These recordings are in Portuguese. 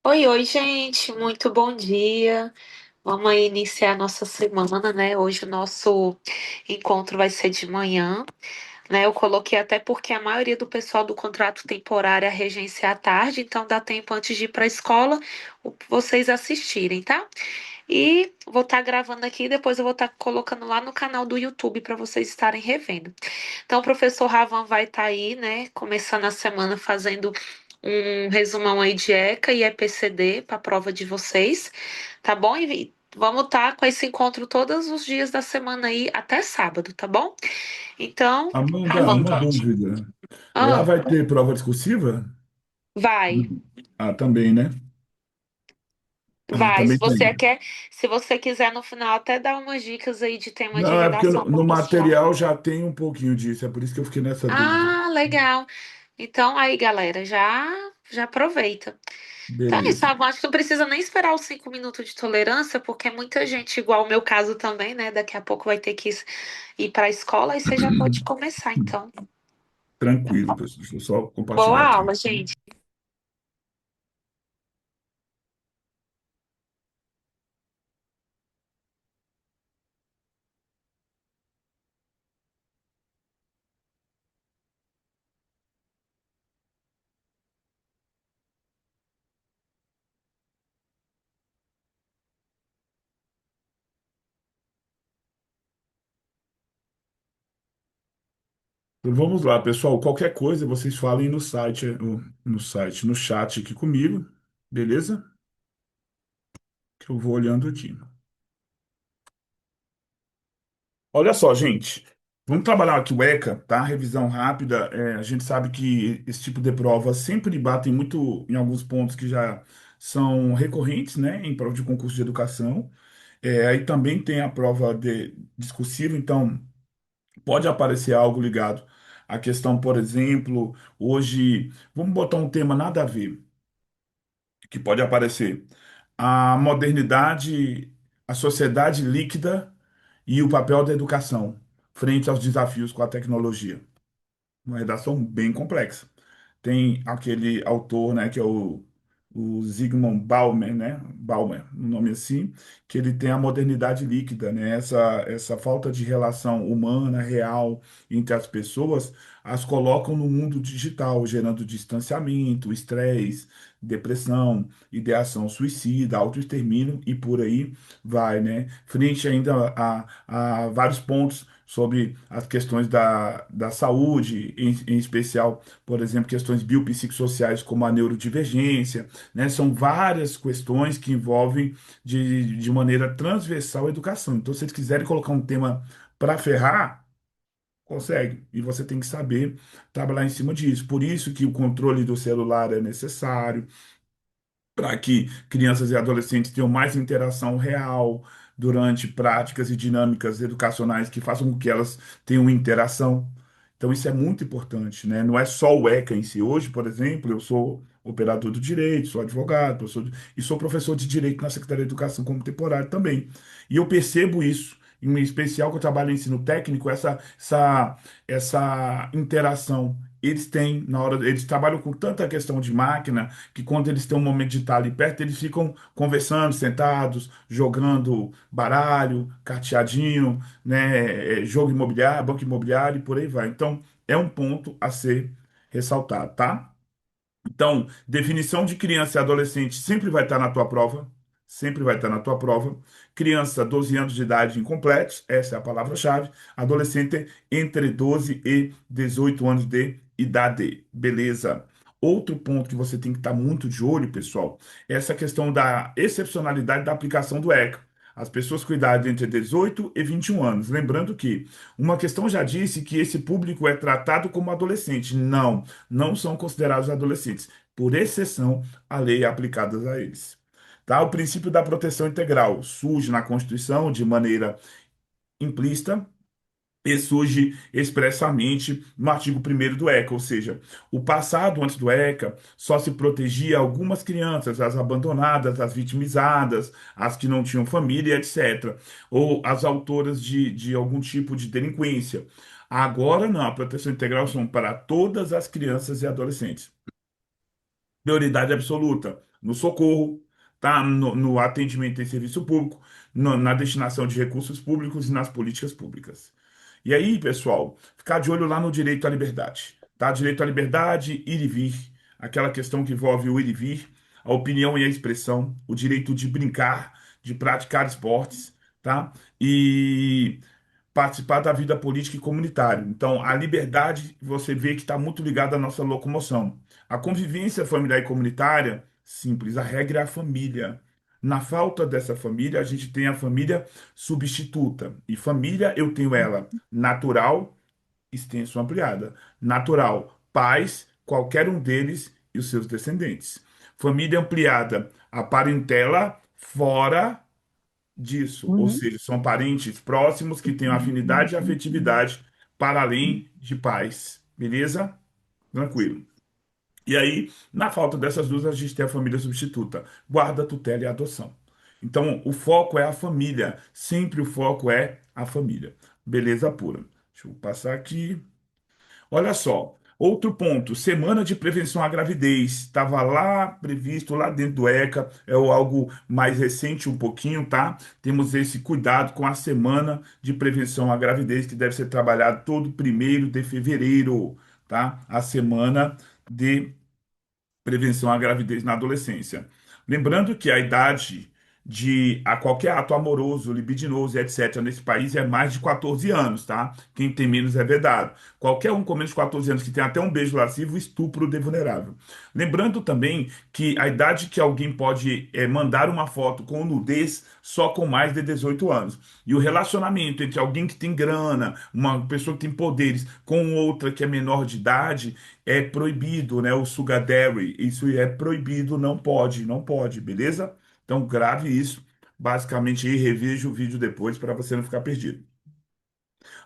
Oi, oi, gente, muito bom dia. Vamos aí iniciar a nossa semana, né? Hoje o nosso encontro vai ser de manhã, né? Eu coloquei até porque a maioria do pessoal do contrato temporário a regência é à tarde, então dá tempo antes de ir para a escola vocês assistirem, tá? E vou estar gravando aqui e depois eu vou estar colocando lá no canal do YouTube para vocês estarem revendo. Então, o professor Ravan vai estar aí, né? Começando a semana fazendo um resumão aí de ECA e EPCD para a prova de vocês, tá bom? E vamos estar com esse encontro todos os dias da semana aí até sábado, tá bom? Então, Amanda, Ravan, uma pode. dúvida. Lá Ah, vai ter prova discursiva? vai, Ah, também, né? Ah, vai. também tem. Se você quiser no final até dar umas dicas aí de tema de Não, é porque redação no para pessoal. material já tem um pouquinho disso, é por isso que eu fiquei nessa dúvida. Ah, legal. Então aí, galera, já aproveita. Então é isso, Beleza. sabe? Acho que não precisa nem esperar os 5 minutos de tolerância, porque muita gente, igual o meu caso também, né? Daqui a pouco vai ter que ir para a escola e você já pode começar, então. Tranquilo, pessoal. Deixa eu só Boa compartilhar aqui. aula, gente. Então vamos lá, pessoal. Qualquer coisa, vocês falem no site, no chat aqui comigo, beleza? Que eu vou olhando aqui. Olha só, gente. Vamos trabalhar aqui o ECA, tá? Revisão rápida. A gente sabe que esse tipo de prova sempre batem muito em alguns pontos que já são recorrentes, né? Em prova de concurso de educação. Aí também tem a prova discursiva, então pode aparecer algo ligado à questão, por exemplo, hoje, vamos botar um tema nada a ver, que pode aparecer. A modernidade, a sociedade líquida e o papel da educação frente aos desafios com a tecnologia. Uma redação bem complexa. Tem aquele autor, né, que é o Zygmunt Bauman, né, Bauman, um nome assim, que ele tem a modernidade líquida, né, essa falta de relação humana, real, entre as pessoas, as colocam no mundo digital, gerando distanciamento, estresse, depressão, ideação suicida, autoextermínio e por aí vai, né, frente ainda a vários pontos sobre as questões da saúde, em especial por exemplo, questões biopsicossociais como a neurodivergência, né? São várias questões que envolvem de maneira transversal a educação. Então, se eles quiserem colocar um tema para ferrar, consegue. E você tem que saber trabalhar em cima disso. Por isso que o controle do celular é necessário, para que crianças e adolescentes tenham mais interação real durante práticas e dinâmicas educacionais que façam com que elas tenham interação. Então, isso é muito importante, né? Não é só o ECA em si. Hoje, por exemplo, eu sou operador do direito, sou advogado, e sou professor de direito na Secretaria de Educação como temporário também. E eu percebo isso, em especial que eu trabalho em ensino técnico, essa interação. Eles têm, na hora, eles trabalham com tanta questão de máquina que quando eles têm um momento de estar ali perto, eles ficam conversando, sentados, jogando baralho, carteadinho, né, jogo imobiliário, banco imobiliário e por aí vai. Então, é um ponto a ser ressaltado, tá? Então, definição de criança e adolescente sempre vai estar na tua prova, sempre vai estar na tua prova. Criança, 12 anos de idade incompletos, essa é a palavra-chave. Adolescente, entre 12 e 18 anos de idade. Beleza. Outro ponto que você tem que estar muito de olho, pessoal, é essa questão da excepcionalidade da aplicação do ECA. As pessoas com idade entre 18 e 21 anos. Lembrando que uma questão já disse que esse público é tratado como adolescente. Não são considerados adolescentes. Por exceção, a lei é aplicada a eles. Tá? O princípio da proteção integral surge na Constituição de maneira implícita e surge expressamente no artigo 1º do ECA, ou seja, o passado antes do ECA só se protegia algumas crianças, as abandonadas, as vitimizadas, as que não tinham família, etc., ou as autoras de algum tipo de delinquência. Agora não, a proteção integral são para todas as crianças e adolescentes. prioridade absoluta no socorro, tá? No atendimento em serviço público, na destinação de recursos públicos e nas políticas públicas. E aí, pessoal, ficar de olho lá no direito à liberdade, tá? Direito à liberdade, ir e vir, aquela questão que envolve o ir e vir, a opinião e a expressão, o direito de brincar, de praticar esportes, tá? E participar da vida política e comunitária. Então, a liberdade, você vê que está muito ligada à nossa locomoção. A convivência familiar e comunitária, simples, a regra é a família. Na falta dessa família, a gente tem a família substituta. E família, eu tenho ela natural, extenso, ampliada. Natural, pais, qualquer um deles e os seus descendentes. Família ampliada, a parentela fora disso, ou Uhum. seja, são parentes próximos que têm afinidade e afetividade para além de pais, beleza? Tranquilo. E aí, na falta dessas duas, a gente tem a família substituta, guarda, tutela e adoção. Então, o foco é a família, sempre o foco é a família. Beleza pura. Deixa eu passar aqui. Olha só, outro ponto, semana de prevenção à gravidez, estava lá previsto, lá dentro do ECA, é algo mais recente um pouquinho, tá? Temos esse cuidado com a semana de prevenção à gravidez, que deve ser trabalhado todo 1º de fevereiro, tá? A semana de prevenção à gravidez na adolescência. Lembrando que a idade de a qualquer ato amoroso, libidinoso e etc. nesse país é mais de 14 anos, tá? Quem tem menos é vedado. Qualquer um com menos de 14 anos que tem até um beijo lascivo, estupro de vulnerável. Lembrando também que a idade que alguém pode mandar uma foto com nudez só com mais de 18 anos. E o relacionamento entre alguém que tem grana, uma pessoa que tem poderes, com outra que é menor de idade, é proibido, né? O sugar daddy, isso é proibido, não pode, não pode, beleza? Então grave isso, basicamente, e reveja o vídeo depois para você não ficar perdido.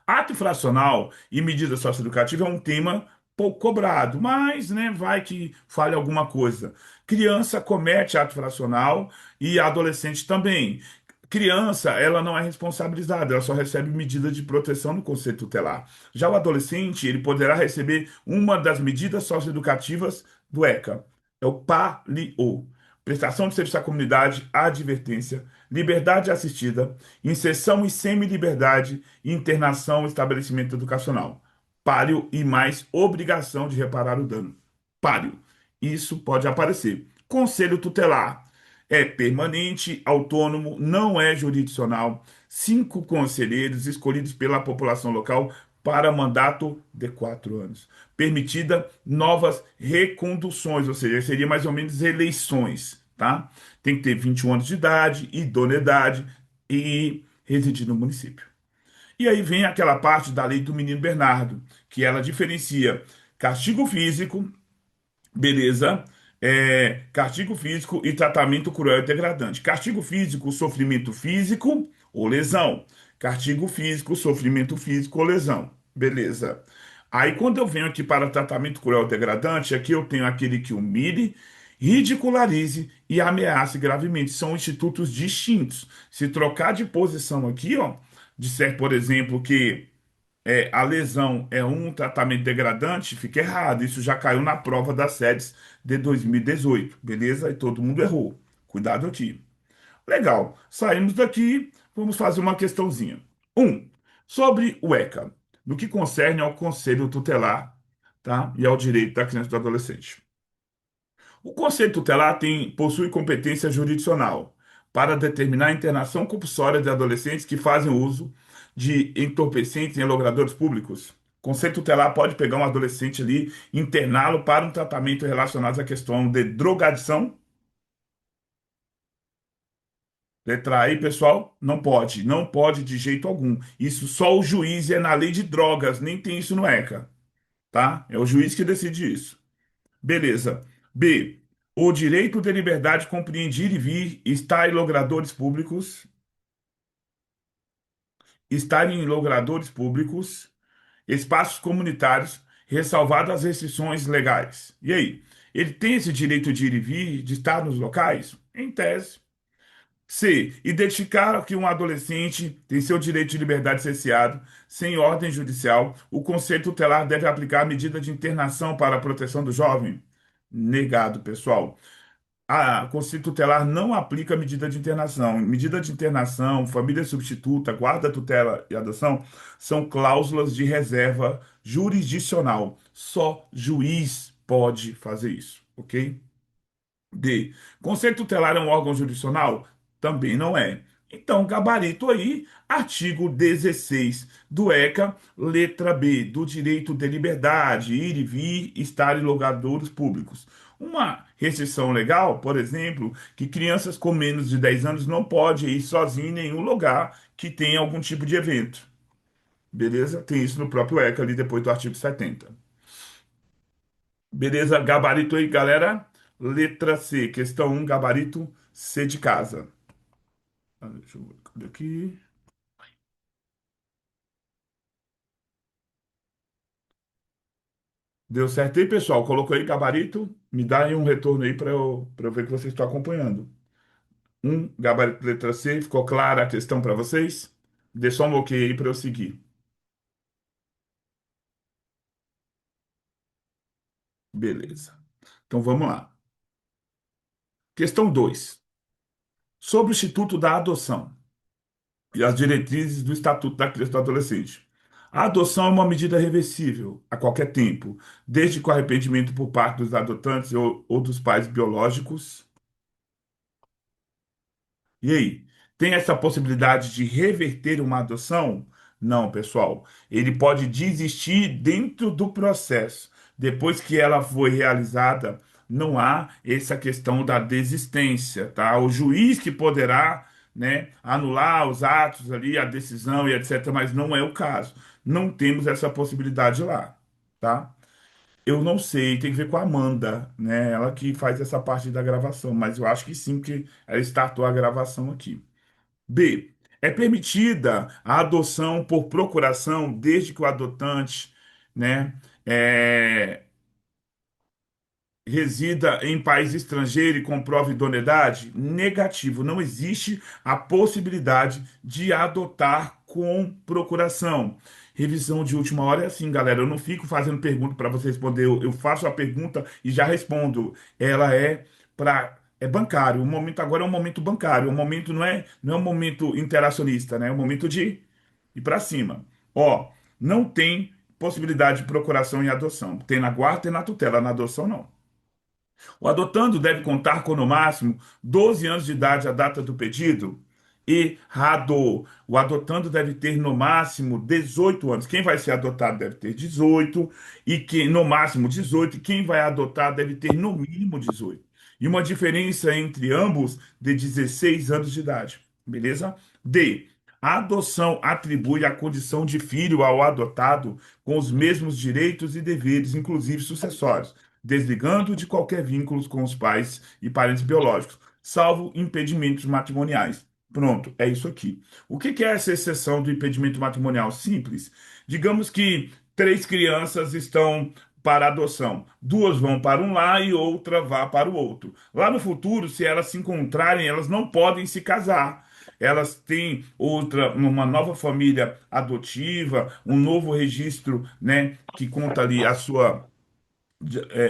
Ato infracional e medida socioeducativa é um tema pouco cobrado, mas, né, vai que fale alguma coisa. Criança comete ato infracional e adolescente também. Criança, ela não é responsabilizada, ela só recebe medida de proteção no conselho tutelar. Já o adolescente, ele poderá receber uma das medidas socioeducativas do ECA, é o PALIO. Prestação de serviço à comunidade, advertência, liberdade assistida, inserção e semi-liberdade, internação, estabelecimento educacional. Páreo e mais obrigação de reparar o dano. Páreo. Isso pode aparecer. Conselho tutelar é permanente, autônomo, não é jurisdicional. 5 conselheiros escolhidos pela população local para mandato de 4 anos. Permitida novas reconduções, ou seja, seria mais ou menos eleições, tá? Tem que ter 21 anos de idade, idoneidade e residir no município. E aí vem aquela parte da lei do menino Bernardo, que ela diferencia castigo físico, beleza? Castigo físico e tratamento cruel e degradante. Castigo físico, sofrimento físico ou lesão. Castigo físico, sofrimento físico ou lesão. Beleza. Aí, quando eu venho aqui para tratamento cruel e degradante, aqui eu tenho aquele que humilhe, ridicularize e ameace gravemente. São institutos distintos. Se trocar de posição aqui, ó, disser, por exemplo, que a lesão é um tratamento degradante, fica errado. Isso já caiu na prova das SEDES de 2018, beleza? E todo mundo errou. Cuidado aqui. Legal. Saímos daqui, vamos fazer uma questãozinha. Sobre o ECA, no que concerne ao Conselho Tutelar, tá? E ao direito da criança e do adolescente. O Conselho Tutelar possui competência jurisdicional para determinar a internação compulsória de adolescentes que fazem uso de entorpecentes em logradouros públicos. O Conselho Tutelar pode pegar um adolescente ali, interná-lo para um tratamento relacionado à questão de drogadição. Letra aí, pessoal, não pode, não pode de jeito algum. Isso só o juiz é na lei de drogas, nem tem isso no ECA, tá? É o juiz que decide isso. Beleza. B. O direito de liberdade compreende ir e vir, estar em logradouros públicos, espaços comunitários, ressalvadas as restrições legais. E aí? Ele tem esse direito de ir e vir, de estar nos locais? Em tese. C. Identificar que um adolescente tem seu direito de liberdade cerceado sem ordem judicial, o Conselho Tutelar deve aplicar a medida de internação para a proteção do jovem. Negado, pessoal. A Conselho Tutelar não aplica medida de internação. Medida de internação, família substituta, guarda, tutela e adoção são cláusulas de reserva jurisdicional. Só juiz pode fazer isso, ok? D. Conselho tutelar é um órgão jurisdicional? Também não é. Então, gabarito aí, artigo 16 do ECA, letra B, do direito de liberdade, ir e vir, estar em lugares públicos. Uma restrição legal, por exemplo, que crianças com menos de 10 anos não podem ir sozinhas em nenhum lugar que tenha algum tipo de evento. Beleza? Tem isso no próprio ECA ali depois do artigo 70. Beleza? Gabarito aí, galera. Letra C, questão um, gabarito C de casa. Deixa eu ver, cadê aqui? Deu certo aí, pessoal? Colocou aí gabarito? Me dá aí um retorno aí para eu ver que vocês estão acompanhando. Um, gabarito letra C, ficou clara a questão para vocês? Dê só um ok aí para eu seguir. Beleza. Então vamos lá. Questão 2. Sobre o Instituto da Adoção e as diretrizes do Estatuto da Criança e do Adolescente. A adoção é uma medida reversível a qualquer tempo, desde que o arrependimento por parte dos adotantes ou dos pais biológicos. E aí, tem essa possibilidade de reverter uma adoção? Não, pessoal. Ele pode desistir dentro do processo. Depois que ela foi realizada, não há essa questão da desistência, tá? O juiz que poderá, né, anular os atos ali, a decisão e etc., mas não é o caso. Não temos essa possibilidade lá, tá? Eu não sei, tem que ver com a Amanda, né? Ela que faz essa parte da gravação, mas eu acho que sim, que ela startou a gravação aqui. B. É permitida a adoção por procuração desde que o adotante, né, é, resida em país estrangeiro e comprove idoneidade? Negativo. Não existe a possibilidade de adotar com procuração. Revisão de última hora é assim, galera. Eu não fico fazendo pergunta para você responder. Eu faço a pergunta e já respondo. Ela é para é bancário. O momento agora é um momento bancário. O momento não é um momento interacionista, né? É um momento de ir para cima. Ó, não tem possibilidade de procuração e adoção. Tem na guarda e na tutela. Na adoção, não. O adotando deve contar com, no máximo, 12 anos de idade à data do pedido? Errado. O adotando deve ter, no máximo, 18 anos. Quem vai ser adotado deve ter 18, e quem, no máximo 18, e quem vai adotar deve ter, no mínimo, 18. E uma diferença entre ambos de 16 anos de idade. Beleza? D. A adoção atribui a condição de filho ao adotado com os mesmos direitos e deveres, inclusive sucessórios, desligando de qualquer vínculo com os pais e parentes biológicos, salvo impedimentos matrimoniais. Pronto, é isso aqui. O que que é essa exceção do impedimento matrimonial? Simples. Digamos que três crianças estão para adoção. Duas vão para um lar e outra vá para o outro. Lá no futuro, se elas se encontrarem, elas não podem se casar. Elas têm uma nova família adotiva, um novo registro, né, que conta ali a sua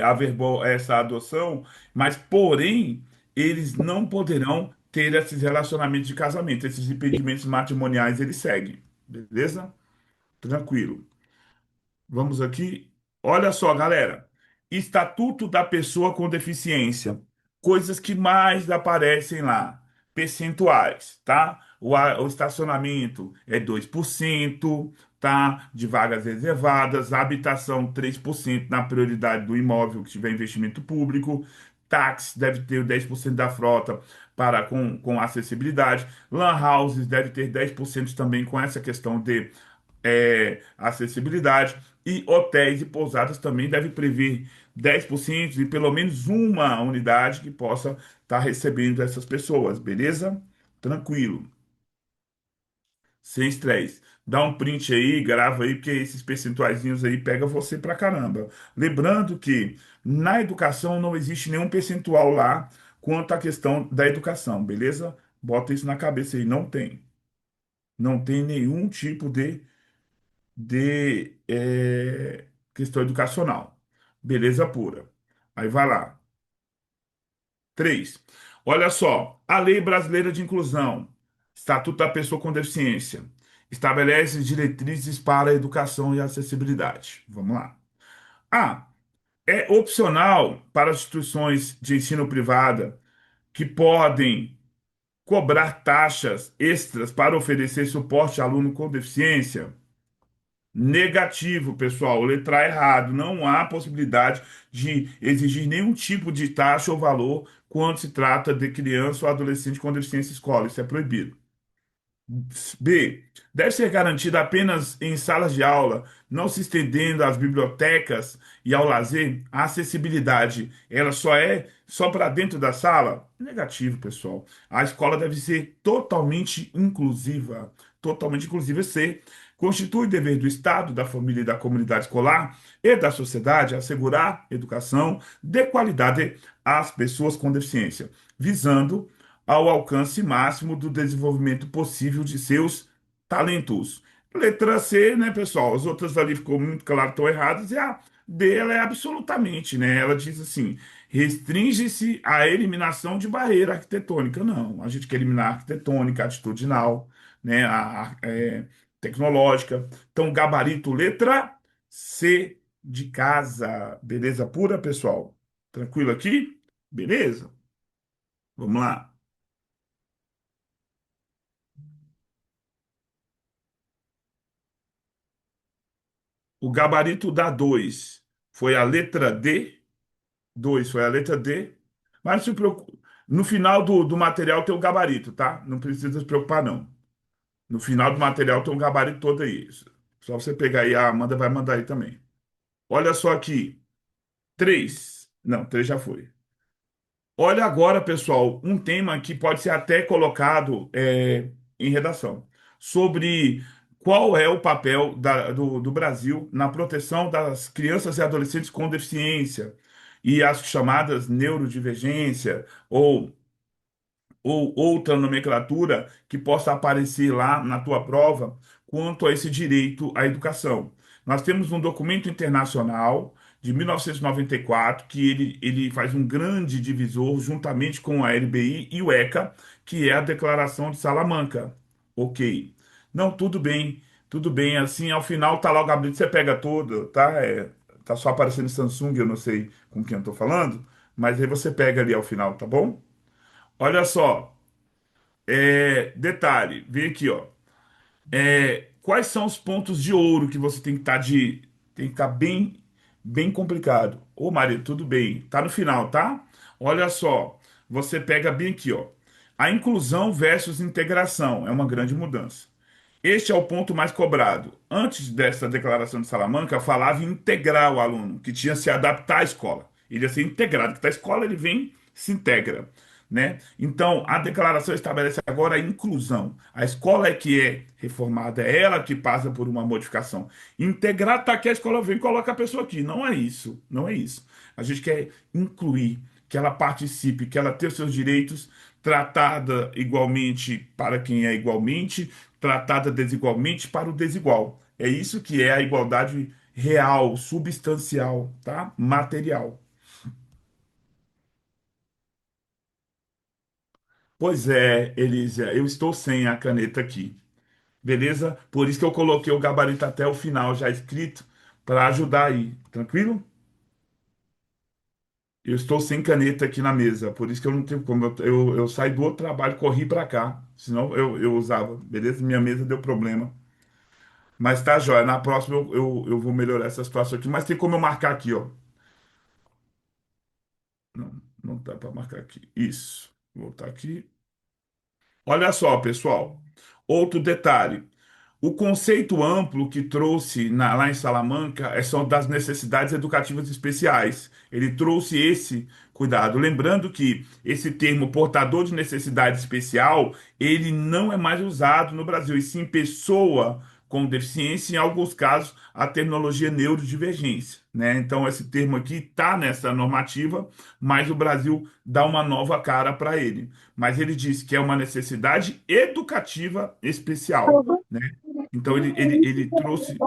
averbou essa adoção, mas porém eles não poderão ter esses relacionamentos de casamento, esses impedimentos matrimoniais eles seguem, beleza? Tranquilo. Vamos aqui. Olha só, galera. Estatuto da pessoa com deficiência. Coisas que mais aparecem lá. Percentuais, tá? O estacionamento é 2%, tá? De vagas reservadas. A habitação, 3% na prioridade do imóvel que tiver investimento público. Táxi deve ter 10% da frota para com acessibilidade. Lan houses deve ter 10% também com essa questão de acessibilidade, e hotéis e pousadas também devem prever 10% de pelo menos uma unidade que possa estar recebendo essas pessoas, beleza? Tranquilo, sem estresse. Dá um print aí, grava aí, porque esses percentuaizinhos aí pega você pra caramba. Lembrando que na educação não existe nenhum percentual lá quanto à questão da educação, beleza? Bota isso na cabeça aí, não tem. Não tem nenhum tipo de questão educacional. Beleza pura. Aí vai lá. Três. Olha só, a Lei Brasileira de Inclusão, Estatuto da Pessoa com Deficiência, estabelece diretrizes para a educação e acessibilidade. Vamos lá. A. É opcional para as instituições de ensino privada que podem cobrar taxas extras para oferecer suporte a aluno com deficiência. Negativo, pessoal, letra errado. Não há possibilidade de exigir nenhum tipo de taxa ou valor quando se trata de criança ou adolescente com deficiência em escola. Isso é proibido. B. Deve ser garantida apenas em salas de aula, não se estendendo às bibliotecas e ao lazer. A acessibilidade, ela só é só para dentro da sala? Negativo, pessoal. A escola deve ser totalmente inclusiva. Totalmente inclusiva. C. Constitui dever do Estado, da família e da comunidade escolar e da sociedade assegurar educação de qualidade às pessoas com deficiência, visando ao alcance máximo do desenvolvimento possível de seus talentos. Letra C, né, pessoal? As outras ali ficou muito claro, estão erradas, e a D, ela é absolutamente, né? Ela diz assim: restringe-se à eliminação de barreira arquitetônica. Não, a gente quer eliminar a arquitetônica, a atitudinal, né, tecnológica. Então, gabarito, letra C de casa. Beleza pura, pessoal? Tranquilo aqui? Beleza? Vamos lá. O gabarito da 2 foi a letra D. 2 foi a letra D. Mas não se preocupe. No final do material tem o gabarito, tá? Não precisa se preocupar, não. No final do material tem um gabarito todo aí. Só você pegar aí, a Amanda vai mandar aí também. Olha só aqui. 3. Não, 3 já foi. Olha agora, pessoal, um tema que pode ser até colocado em redação, sobre qual é o papel do Brasil na proteção das crianças e adolescentes com deficiência e as chamadas neurodivergência ou outra nomenclatura que possa aparecer lá na tua prova quanto a esse direito à educação. Nós temos um documento internacional de 1994 que ele faz um grande divisor juntamente com a LBI e o ECA, que é a Declaração de Salamanca. Ok. Não, tudo bem. Assim, ao final tá lá o gabinete, você pega todo, tá? Tá só aparecendo Samsung, eu não sei com quem eu tô falando, mas aí você pega ali ao final, tá bom? Olha só, detalhe, vem aqui, ó. Quais são os pontos de ouro que você tem que estar bem complicado. Ô, Maria, tudo bem. Tá no final, tá? Olha só, você pega bem aqui, ó. A inclusão versus integração é uma grande mudança. Este é o ponto mais cobrado. Antes dessa declaração de Salamanca, falava em integrar o aluno, que tinha se adaptar à escola. Ele ia ser integrado, que da escola ele vem, se integra, né? Então, a declaração estabelece agora a inclusão. A escola é que é reformada, é ela que passa por uma modificação. Integrar tá aqui, a escola vem e coloca a pessoa aqui. Não é isso, não é isso. A gente quer incluir, que ela participe, que ela tenha os seus direitos tratada igualmente para quem é igualmente, tratada desigualmente para o desigual. É isso que é a igualdade real, substancial, tá? Material. Pois é, Elisa, eu estou sem a caneta aqui, beleza? Por isso que eu coloquei o gabarito até o final já escrito para ajudar aí, tranquilo? Eu estou sem caneta aqui na mesa, por isso que eu não tenho como. Eu saí do outro trabalho, corri para cá, senão eu usava, beleza? Minha mesa deu problema. Mas tá, joia. Na próxima eu vou melhorar essa situação aqui. Mas tem como eu marcar aqui, ó. Não, não dá para marcar aqui. Isso. Vou voltar aqui. Olha só, pessoal. Outro detalhe. O conceito amplo que trouxe lá em Salamanca são das necessidades educativas especiais. Ele trouxe esse cuidado. Lembrando que esse termo portador de necessidade especial, ele não é mais usado no Brasil, e sim pessoa com deficiência, em alguns casos, a terminologia neurodivergência, né? Então, esse termo aqui está nessa normativa, mas o Brasil dá uma nova cara para ele. Mas ele diz que é uma necessidade educativa especial, né? Então ele trouxe.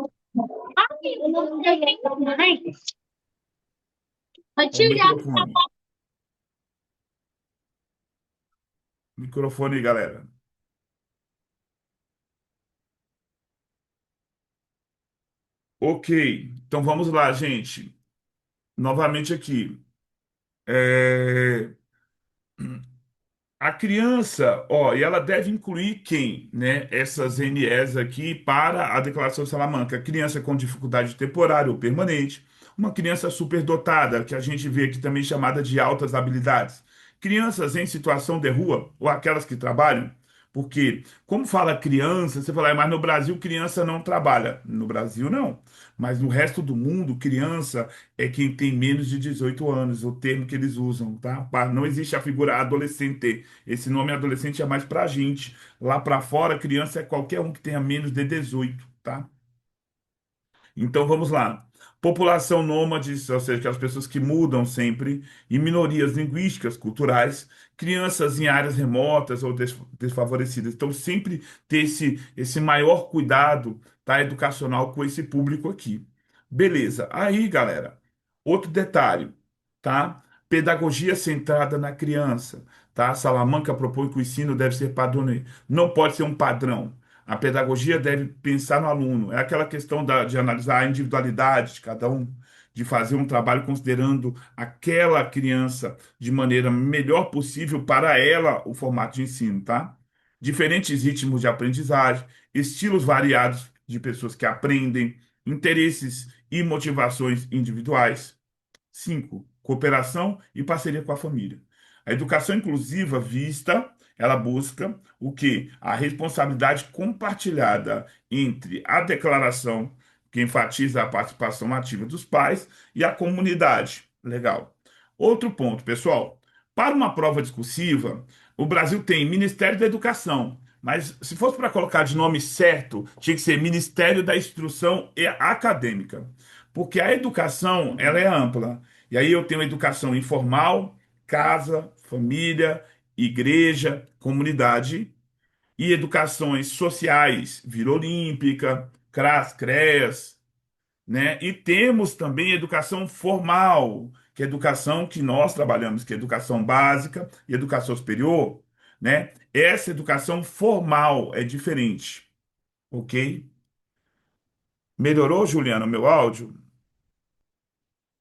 Vou O tirar. microfone. Microfone, galera. Ok, então vamos lá, gente. Novamente aqui. É, A criança, ó, e ela deve incluir quem, né? Essas NEs aqui para a Declaração de Salamanca. Criança com dificuldade temporária ou permanente, uma criança superdotada, que a gente vê aqui também chamada de altas habilidades. Crianças em situação de rua ou aquelas que trabalham, porque como fala criança, você fala, mas no Brasil criança não trabalha. No Brasil não, mas no resto do mundo criança é quem tem menos de 18 anos, o termo que eles usam, tá? Não existe a figura adolescente. Esse nome adolescente é mais pra gente. Lá pra fora, criança é qualquer um que tenha menos de 18, tá? Então vamos lá. População nômade, ou seja, aquelas pessoas que mudam sempre, e minorias linguísticas, culturais, crianças em áreas remotas ou desfavorecidas. Então, sempre ter esse maior cuidado, tá, educacional com esse público aqui. Beleza. Aí, galera, outro detalhe, tá? Pedagogia centrada na criança, tá? Salamanca propõe que o ensino deve ser padrão, não pode ser um padrão. A pedagogia deve pensar no aluno. É aquela questão de analisar a individualidade de cada um, de fazer um trabalho considerando aquela criança de maneira melhor possível para ela o formato de ensino, tá? Diferentes ritmos de aprendizagem, estilos variados de pessoas que aprendem, interesses e motivações individuais. 5, cooperação e parceria com a família. A educação inclusiva ela busca o quê? A responsabilidade compartilhada entre a declaração, que enfatiza a participação ativa dos pais, e a comunidade. Legal. Outro ponto, pessoal. Para uma prova discursiva, o Brasil tem Ministério da Educação, mas se fosse para colocar de nome certo, tinha que ser Ministério da Instrução e Acadêmica, porque a educação ela é ampla. E aí eu tenho educação informal, casa, família, igreja, comunidade e educações sociais, Vila Olímpica, CRAS, CREAS, né? E temos também educação formal, que é a educação que nós trabalhamos, que é educação básica e educação superior, né? Essa educação formal é diferente, ok? Melhorou, Juliana, o meu áudio?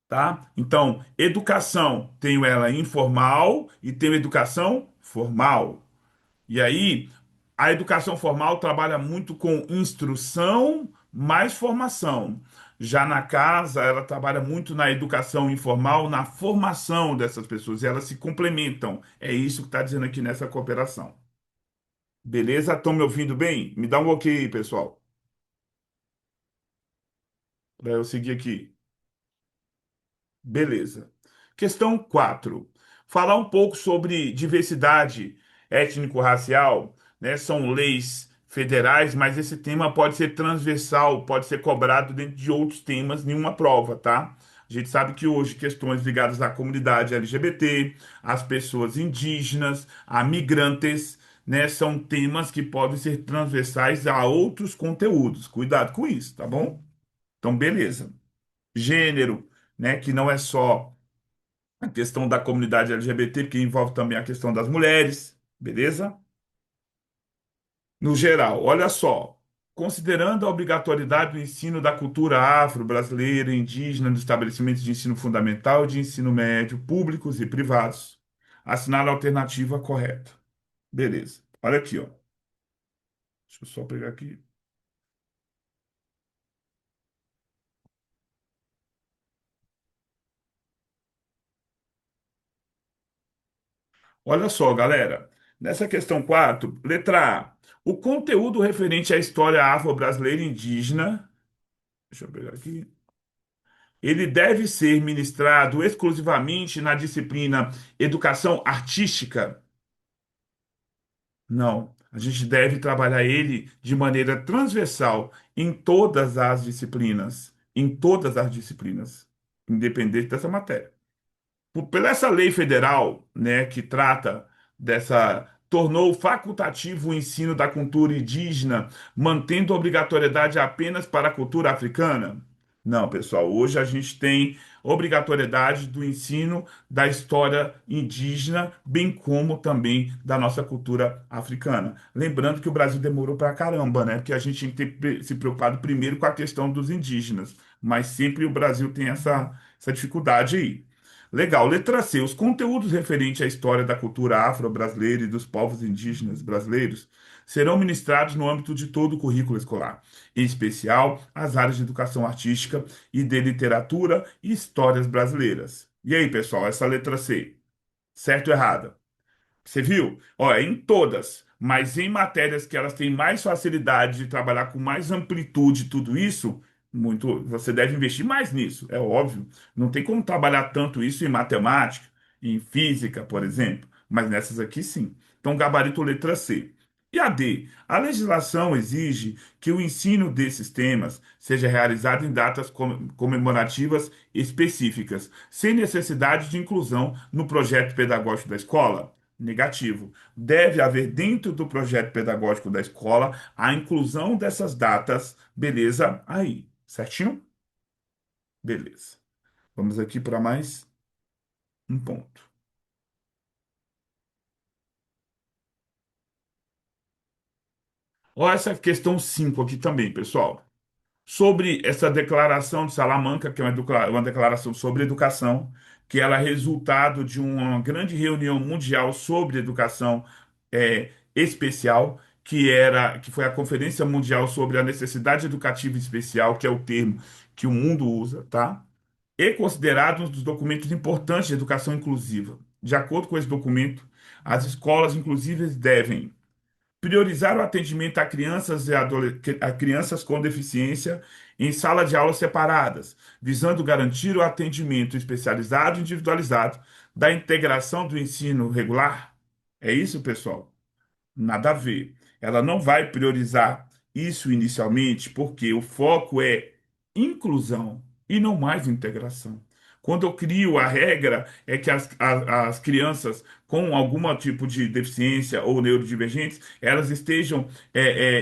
Tá? Então, educação, tenho ela informal e tenho educação formal. E aí, a educação formal trabalha muito com instrução mais formação. Já na casa, ela trabalha muito na educação informal, na formação dessas pessoas, e elas se complementam. É isso que está dizendo aqui nessa cooperação. Beleza? Estão me ouvindo bem? Me dá um ok aí, pessoal, para eu seguir aqui. Beleza. Questão 4. Falar um pouco sobre diversidade étnico-racial, né? São leis federais, mas esse tema pode ser transversal, pode ser cobrado dentro de outros temas em uma prova, tá? A gente sabe que hoje questões ligadas à comunidade LGBT, às pessoas indígenas, a migrantes, né, são temas que podem ser transversais a outros conteúdos. Cuidado com isso, tá bom? Então, beleza. Gênero, né, que não é só a questão da comunidade LGBT, que envolve também a questão das mulheres, beleza? No geral, olha só, considerando a obrigatoriedade do ensino da cultura afro-brasileira e indígena nos estabelecimentos de ensino fundamental e de ensino médio, públicos e privados, assinale a alternativa correta. Beleza. Olha aqui, ó. Deixa eu só pegar aqui. Olha só, galera. Nessa questão 4, letra A. O conteúdo referente à história afro-brasileira e indígena. Deixa eu pegar aqui. Ele deve ser ministrado exclusivamente na disciplina Educação Artística? Não. A gente deve trabalhar ele de maneira transversal em todas as disciplinas. Em todas as disciplinas, independente dessa matéria. Pela essa lei federal, né, que trata tornou facultativo o ensino da cultura indígena, mantendo a obrigatoriedade apenas para a cultura africana? Não, pessoal, hoje a gente tem obrigatoriedade do ensino da história indígena, bem como também da nossa cultura africana. Lembrando que o Brasil demorou pra caramba, né? Porque a gente tinha que ter se preocupado primeiro com a questão dos indígenas, mas sempre o Brasil tem essa dificuldade aí. Legal. Letra C. Os conteúdos referentes à história da cultura afro-brasileira e dos povos indígenas brasileiros serão ministrados no âmbito de todo o currículo escolar, em especial as áreas de educação artística e de literatura e histórias brasileiras. E aí, pessoal, essa letra C, certo ou errada? Você viu? Ó, é em todas, mas em matérias que elas têm mais facilidade de trabalhar com mais amplitude, tudo isso, muito, você deve investir mais nisso, é óbvio. Não tem como trabalhar tanto isso em matemática, em física, por exemplo, mas nessas aqui sim. Então, gabarito letra C. E a D? A legislação exige que o ensino desses temas seja realizado em datas comemorativas específicas, sem necessidade de inclusão no projeto pedagógico da escola. Negativo. Deve haver dentro do projeto pedagógico da escola a inclusão dessas datas, beleza? Aí, certinho? Beleza. Vamos aqui para mais um ponto. Olha essa questão 5 aqui também, pessoal. Sobre essa declaração de Salamanca, que é uma declaração sobre educação, que ela é resultado de uma grande reunião mundial sobre educação especial, que foi a Conferência Mundial sobre a Necessidade Educativa Especial, que é o termo que o mundo usa, tá? E considerado um dos documentos importantes de educação inclusiva. De acordo com esse documento, as escolas inclusivas devem priorizar o atendimento a crianças a crianças com deficiência em sala de aulas separadas, visando garantir o atendimento especializado e individualizado da integração do ensino regular. É isso, pessoal? Nada a ver. Ela não vai priorizar isso inicialmente, porque o foco é inclusão e não mais integração. Quando eu crio a regra, é que as crianças com algum tipo de deficiência ou neurodivergentes, elas estejam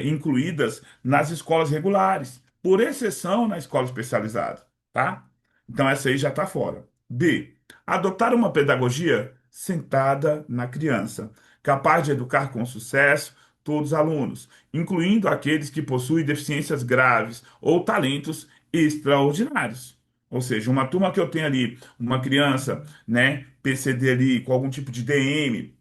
incluídas nas escolas regulares, por exceção na escola especializada, tá? Então essa aí já está fora. B. Adotar uma pedagogia sentada na criança capaz de educar com sucesso todos os alunos, incluindo aqueles que possuem deficiências graves ou talentos extraordinários. Ou seja, uma turma que eu tenho ali, uma criança, né, PCD ali, com algum tipo de DM,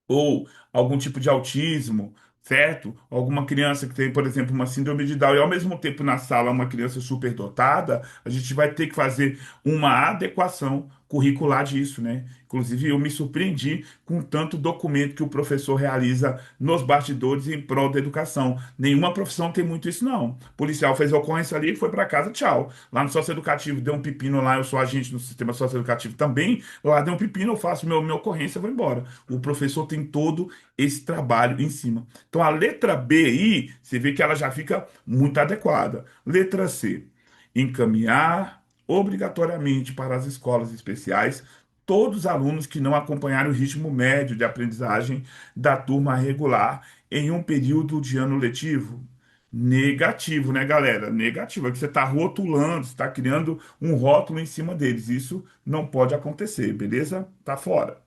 ou algum tipo de autismo, certo? Alguma criança que tem, por exemplo, uma síndrome de Down e ao mesmo tempo na sala uma criança superdotada, a gente vai ter que fazer uma adequação curricular disso, né? Inclusive, eu me surpreendi com tanto documento que o professor realiza nos bastidores em prol da educação. Nenhuma profissão tem muito isso, não. O policial fez a ocorrência ali, foi para casa, tchau. Lá no socioeducativo deu um pepino lá, eu sou agente no sistema socioeducativo também, lá deu um pepino, eu faço minha ocorrência, vou embora. O professor tem todo esse trabalho em cima. Então a letra B aí, você vê que ela já fica muito adequada. Letra C, encaminhar obrigatoriamente para as escolas especiais todos os alunos que não acompanharam o ritmo médio de aprendizagem da turma regular em um período de ano letivo. Negativo, né, galera? Negativo. É que você está rotulando, você está criando um rótulo em cima deles. Isso não pode acontecer, beleza? Tá fora.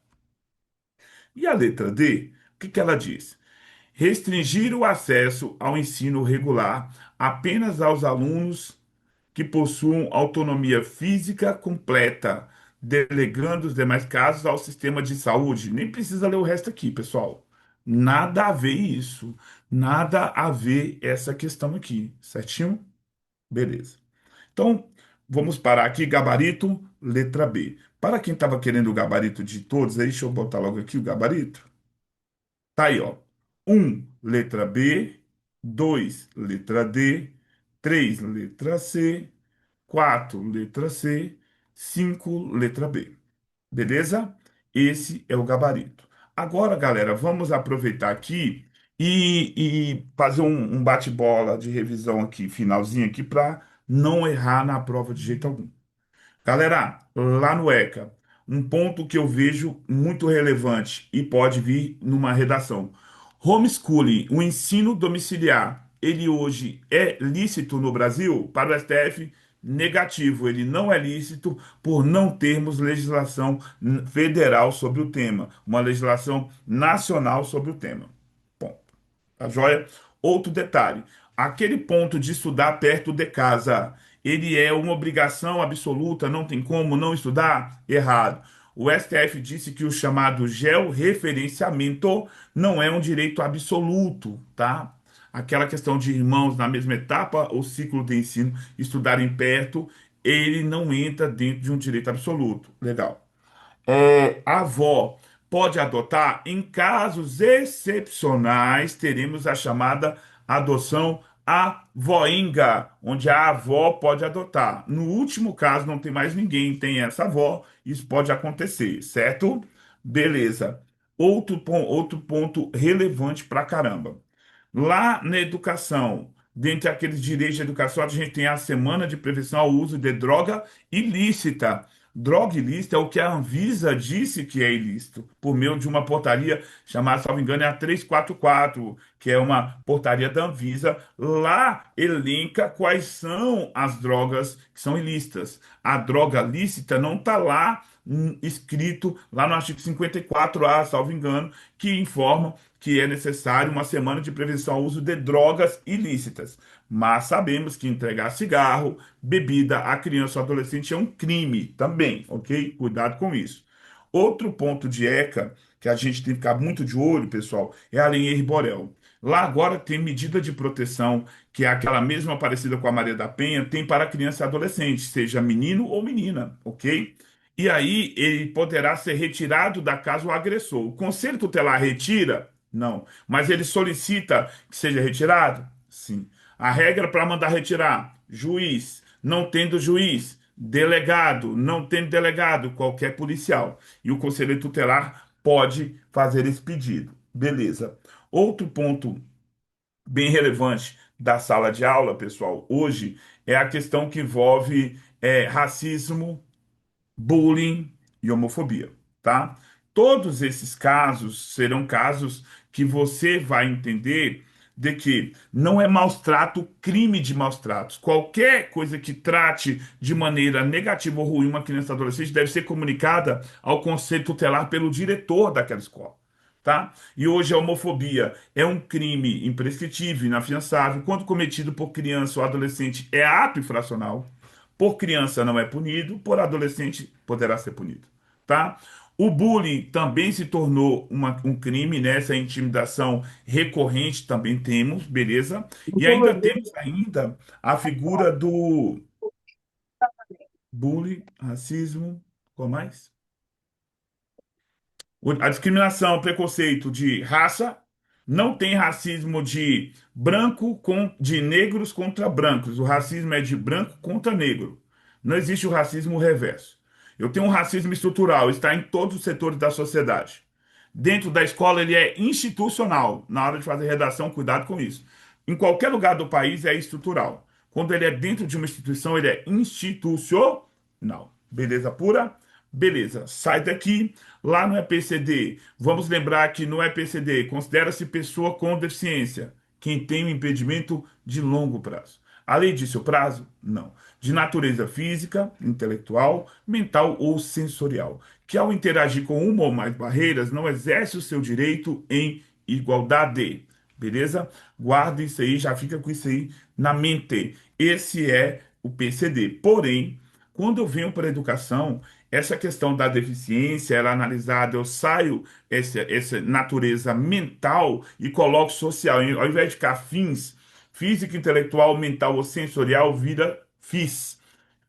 E a letra D, o que que ela diz? Restringir o acesso ao ensino regular apenas aos alunos que possuam autonomia física completa, delegando os demais casos ao sistema de saúde. Nem precisa ler o resto aqui, pessoal. Nada a ver isso. Nada a ver essa questão aqui, certinho? Beleza. Então, vamos parar aqui, gabarito, letra B. Para quem estava querendo o gabarito de todos, aí, deixa eu botar logo aqui o gabarito. Tá aí, ó. Um, letra B. 2, letra D. 3, letra C. 4, letra C. 5, letra B. Beleza? Esse é o gabarito. Agora, galera, vamos aproveitar aqui e fazer um bate-bola de revisão aqui, finalzinho aqui, para não errar na prova de jeito algum. Galera, lá no ECA, um ponto que eu vejo muito relevante e pode vir numa redação. Homeschooling, o ensino domiciliar, ele hoje é lícito no Brasil? Para o STF, negativo, ele não é lícito por não termos legislação federal sobre o tema, uma legislação nacional sobre o tema. Ponto. Tá joia? Outro detalhe: aquele ponto de estudar perto de casa, ele é uma obrigação absoluta, não tem como não estudar? Errado. O STF disse que o chamado georreferenciamento não é um direito absoluto, tá? Aquela questão de irmãos na mesma etapa ou ciclo de ensino estudarem perto, ele não entra dentro de um direito absoluto. Legal. A avó pode adotar? Em casos excepcionais, teremos a chamada adoção avoinga, onde a avó pode adotar. No último caso, não tem mais ninguém, tem essa avó, isso pode acontecer, certo? Beleza. Outro ponto relevante pra caramba. Lá na educação, dentre aqueles direitos de educação, a gente tem a Semana de Prevenção ao Uso de Droga Ilícita. Droga ilícita é o que a Anvisa disse que é ilícito, por meio de uma portaria chamada, se não me engano, é a 344, que é uma portaria da Anvisa. Lá elenca quais são as drogas que são ilícitas. A droga lícita não está lá escrito lá no artigo 54A, salvo engano, que informa que é necessário uma semana de prevenção ao uso de drogas ilícitas. Mas sabemos que entregar cigarro, bebida a criança ou adolescente é um crime também, ok? Cuidado com isso. Outro ponto de ECA que a gente tem que ficar muito de olho, pessoal, é a Lei Henri Borel. Lá agora tem medida de proteção, que é aquela mesma parecida com a Maria da Penha, tem para criança e adolescente, seja menino ou menina, ok? E aí ele poderá ser retirado da casa o agressor. O Conselho Tutelar retira? Não. Mas ele solicita que seja retirado? Sim. A regra para mandar retirar: juiz. Não tendo juiz, delegado. Não tendo delegado, qualquer policial. E o Conselho Tutelar pode fazer esse pedido. Beleza. Outro ponto bem relevante da sala de aula, pessoal, hoje é a questão que envolve racismo, bullying e homofobia, tá? Todos esses casos serão casos que você vai entender de que não é maus trato, crime de maus tratos. Qualquer coisa que trate de maneira negativa ou ruim uma criança ou adolescente deve ser comunicada ao conselho tutelar pelo diretor daquela escola. Tá? E hoje a homofobia é um crime imprescritível, inafiançável, quando cometido por criança ou adolescente é ato infracional. Por criança não é punido, por adolescente poderá ser punido, tá? O bullying também se tornou um crime, né? Essa intimidação recorrente também temos, beleza? E ainda temos ainda a figura do bullying, racismo, qual mais? A discriminação, o preconceito de raça, não tem racismo de de negros contra brancos. O racismo é de branco contra negro. Não existe o racismo reverso. Eu tenho um racismo estrutural, está em todos os setores da sociedade. Dentro da escola, ele é institucional. Na hora de fazer redação, cuidado com isso. Em qualquer lugar do país, é estrutural. Quando ele é dentro de uma instituição, ele é institucional. Beleza pura? Beleza. Sai daqui. Lá no EPCD, vamos lembrar que no EPCD considera-se pessoa com deficiência quem tem um impedimento de longo prazo. Além disso, o prazo? Não. De natureza física, intelectual, mental ou sensorial, que ao interagir com uma ou mais barreiras não exerce o seu direito em igualdade. Beleza? Guarda isso aí, já fica com isso aí na mente. Esse é o PCD. Porém, quando eu venho para a educação, essa questão da deficiência, ela é analisada, eu saio essa natureza mental e coloco social. Ao invés de ficar fins, física, intelectual, mental ou sensorial, vira FIS.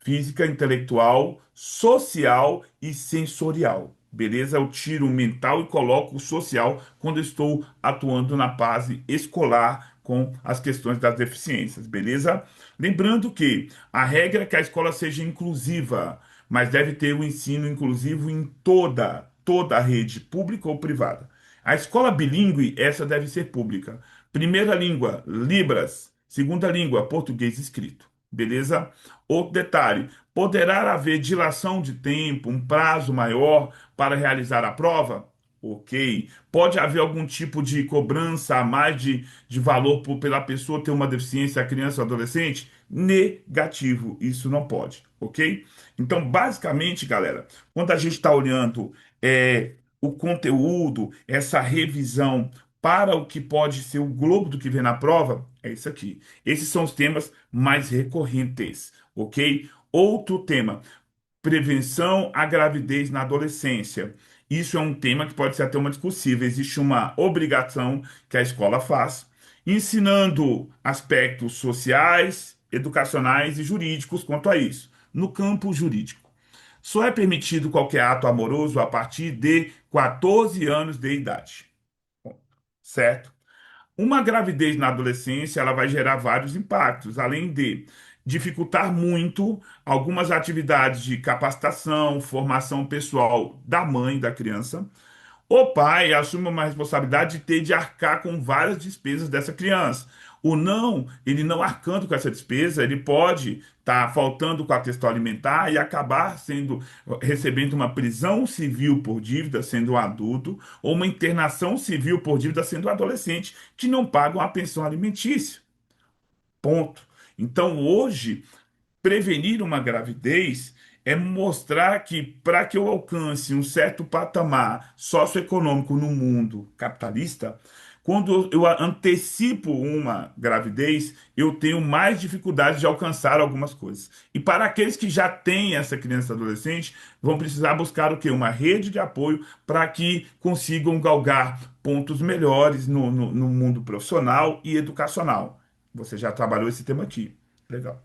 Física, intelectual, social e sensorial. Beleza? Eu tiro o mental e coloco o social quando eu estou atuando na base escolar com as questões das deficiências, beleza? Lembrando que a regra é que a escola seja inclusiva, mas deve ter o ensino inclusivo em toda a rede, pública ou privada. A escola bilíngue, essa deve ser pública. Primeira língua, Libras. Segunda língua, português escrito. Beleza? Outro detalhe: poderá haver dilação de tempo, um prazo maior para realizar a prova? ok? Pode haver algum tipo de cobrança a mais de valor pela pessoa ter uma deficiência, a criança ou adolescente? Negativo, isso não pode, ok? Então, basicamente, galera, quando a gente está olhando o conteúdo, essa revisão para o que pode ser o globo do que vem na prova, é isso aqui. Esses são os temas mais recorrentes, ok? Outro tema. Prevenção à gravidez na adolescência. Isso é um tema que pode ser até uma discussível. Existe uma obrigação que a escola faz, ensinando aspectos sociais, educacionais e jurídicos quanto a isso. No campo jurídico, só é permitido qualquer ato amoroso a partir de 14 anos de idade, certo? Uma gravidez na adolescência, ela vai gerar vários impactos, além de dificultar muito algumas atividades de capacitação, formação pessoal da mãe da criança. O pai assume uma responsabilidade de ter de arcar com várias despesas dessa criança. O não, ele não arcando com essa despesa, ele pode estar faltando com a questão alimentar e acabar recebendo uma prisão civil por dívida, sendo um adulto, ou uma internação civil por dívida, sendo um adolescente, que não pagam a pensão alimentícia. Ponto. Então, hoje, prevenir uma gravidez é mostrar que para que eu alcance um certo patamar socioeconômico no mundo capitalista, quando eu antecipo uma gravidez, eu tenho mais dificuldade de alcançar algumas coisas. E para aqueles que já têm essa criança e adolescente, vão precisar buscar o quê? Uma rede de apoio para que consigam galgar pontos melhores no mundo profissional e educacional. Você já trabalhou esse tema aqui. Legal.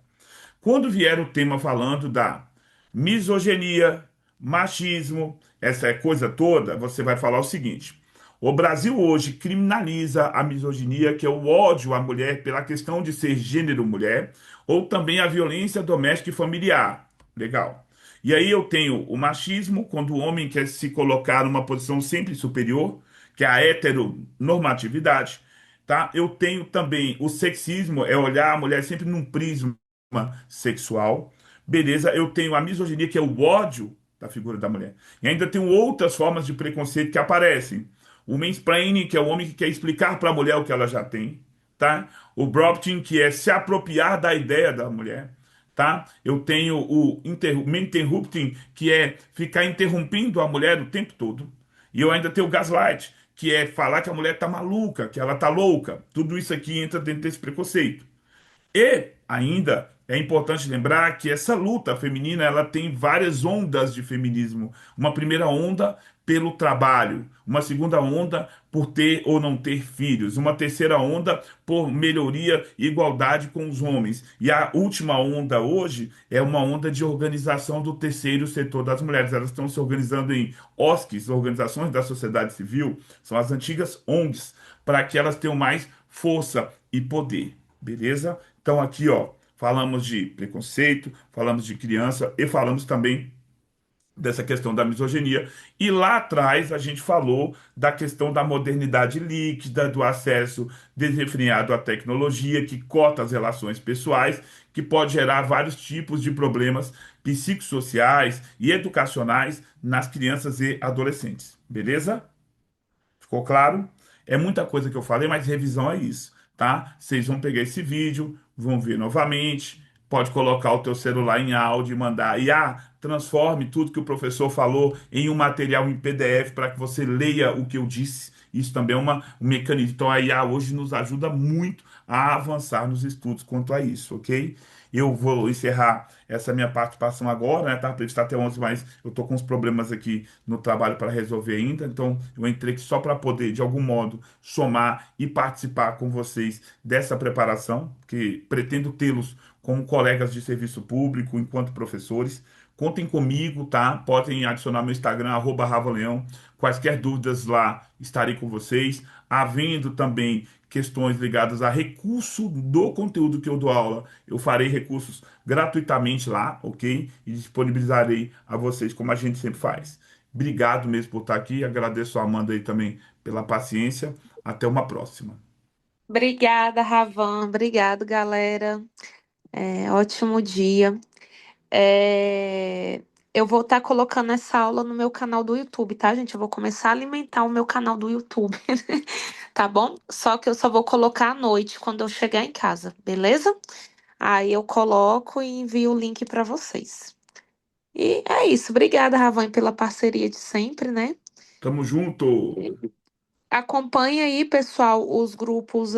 Quando vier o tema falando da misoginia, machismo, essa coisa toda, você vai falar o seguinte: o Brasil hoje criminaliza a misoginia, que é o ódio à mulher pela questão de ser gênero mulher, ou também a violência doméstica e familiar. Legal. E aí eu tenho o machismo, quando o homem quer se colocar numa posição sempre superior, que é a heteronormatividade, tá? Eu tenho também o sexismo, é olhar a mulher sempre num prisma sexual. Beleza, eu tenho a misoginia, que é o ódio da figura da mulher. E ainda tenho outras formas de preconceito que aparecem. O mansplaining, que é o homem que quer explicar para a mulher o que ela já tem, tá? O prompting, que é se apropriar da ideia da mulher, tá? Eu tenho o interrupting, que é ficar interrompendo a mulher o tempo todo. E eu ainda tenho o gaslight, que é falar que a mulher tá maluca, que ela tá louca. Tudo isso aqui entra dentro desse preconceito. E ainda é importante lembrar que essa luta feminina ela tem várias ondas de feminismo. Uma primeira onda pelo trabalho, uma segunda onda por ter ou não ter filhos, uma terceira onda por melhoria e igualdade com os homens. E a última onda hoje é uma onda de organização do terceiro setor das mulheres. Elas estão se organizando em OSCs, Organizações da Sociedade Civil, são as antigas ONGs, para que elas tenham mais força e poder. Beleza? Então aqui, ó, falamos de preconceito, falamos de criança e falamos também dessa questão da misoginia. E lá atrás a gente falou da questão da modernidade líquida, do acesso desenfreado à tecnologia, que cota as relações pessoais, que pode gerar vários tipos de problemas psicossociais e educacionais nas crianças e adolescentes. Beleza? Ficou claro? É muita coisa que eu falei, mas revisão é isso, tá? Vocês vão pegar esse vídeo, vão ver novamente, pode colocar o teu celular em áudio e mandar. E transforme tudo que o professor falou em um material em PDF para que você leia o que eu disse. Isso também é um mecanismo. Então a IA hoje nos ajuda muito a avançar nos estudos quanto a isso, ok? Eu vou encerrar essa minha participação agora, né? Tá previsto até 11, mas eu tô com uns problemas aqui no trabalho para resolver ainda, então eu entrei aqui só para poder, de algum modo, somar e participar com vocês dessa preparação, que pretendo tê-los como colegas de serviço público, enquanto professores. Contem comigo, tá? Podem adicionar meu Instagram, @ravaleão. Quaisquer dúvidas lá, estarei com vocês. Havendo também questões ligadas a recurso do conteúdo que eu dou aula, eu farei recursos gratuitamente lá, ok? E disponibilizarei a vocês, como a gente sempre faz. Obrigado mesmo por estar aqui. Agradeço a Amanda aí também pela paciência. Até uma próxima. Obrigada, Ravan. Obrigado, galera. Ótimo dia. É, eu vou estar colocando essa aula no meu canal do YouTube, tá, gente? Eu vou começar a alimentar o meu canal do YouTube, tá bom? Só que eu só vou colocar à noite, quando eu chegar em casa, beleza? Aí eu coloco e envio o link para vocês. E é isso. Obrigada, Ravan, pela parceria de sempre, né? Tamo junto. Acompanha aí, pessoal, os grupos